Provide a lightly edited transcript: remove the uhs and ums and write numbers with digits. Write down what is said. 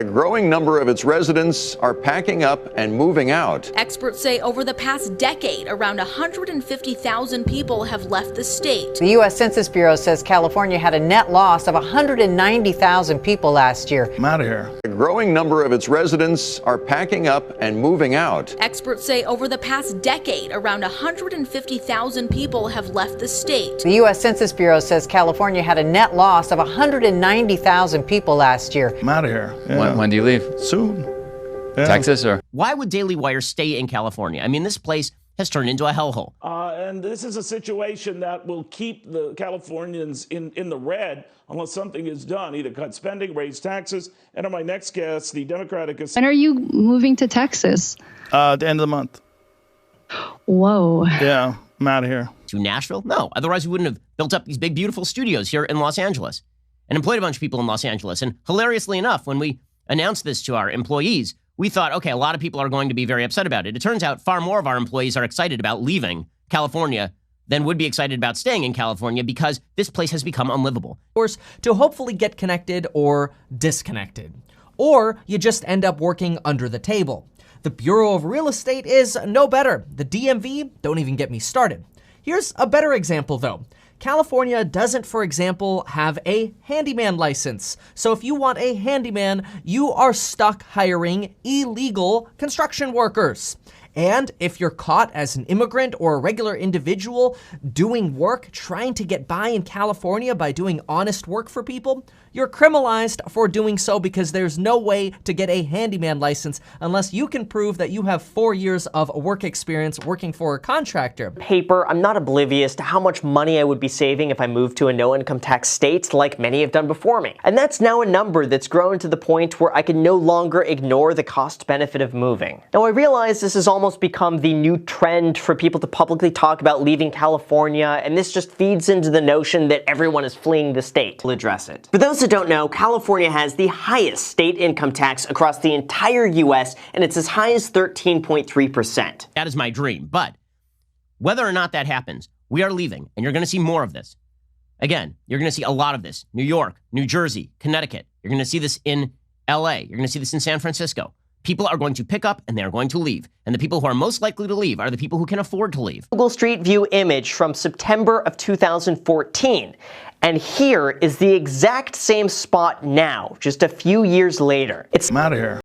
A growing number of its residents are packing up and moving out. Experts say over the past decade, around 150,000 people have left the state. The U.S. Census Bureau says California had a net loss of 190,000 people last year. I'm out of here. A growing number of its residents are packing up and moving out. Experts say over the past decade, around 150,000 people have left the state. The U.S. Census Bureau says California had a net loss of 190,000 people last year. I'm out of here. Yeah. When do you leave? Soon. Yeah. Texas or? Why would Daily Wire stay in California? I mean, this place has turned into a hellhole. And this is a situation that will keep the Californians in the red unless something is done, either cut spending, raise taxes. And on my next guest, the Democratic... When are you moving to Texas? At the end of the month. Whoa. Yeah, I'm out of here. To Nashville? No. Otherwise, we wouldn't have built up these big, beautiful studios here in Los Angeles and employed a bunch of people in Los Angeles. And hilariously enough, when we announced this to our employees, we thought, okay, a lot of people are going to be very upset about it. It turns out far more of our employees are excited about leaving California than would be excited about staying in California because this place has become unlivable. Course, to hopefully get connected or disconnected. Or you just end up working under the table. The Bureau of Real Estate is no better. The DMV, don't even get me started. Here's a better example though. California doesn't, for example, have a handyman license. So if you want a handyman, you are stuck hiring illegal construction workers. And if you're caught as an immigrant or a regular individual doing work, trying to get by in California by doing honest work for people, you're criminalized for doing so because there's no way to get a handyman license unless you can prove that you have 4 years of work experience working for a contractor. Paper, I'm not oblivious to how much money I would be saving if I moved to a no-income tax state like many have done before me. And that's now a number that's grown to the point where I can no longer ignore the cost benefit of moving. Now I realize this has almost become the new trend for people to publicly talk about leaving California, and this just feeds into the notion that everyone is fleeing the state. We'll address it. For those that don't know, California has the highest state income tax across the entire US, and it's as high as 13.3%. That is my dream. But whether or not that happens, we are leaving, and you're going to see more of this. Again, you're going to see a lot of this. New York, New Jersey, Connecticut. You're going to see this in LA. You're going to see this in San Francisco. People are going to pick up and they're going to leave. And the people who are most likely to leave are the people who can afford to leave. Google Street View image from September of 2014. And here is the exact same spot now, just a few years later. I'm out of here.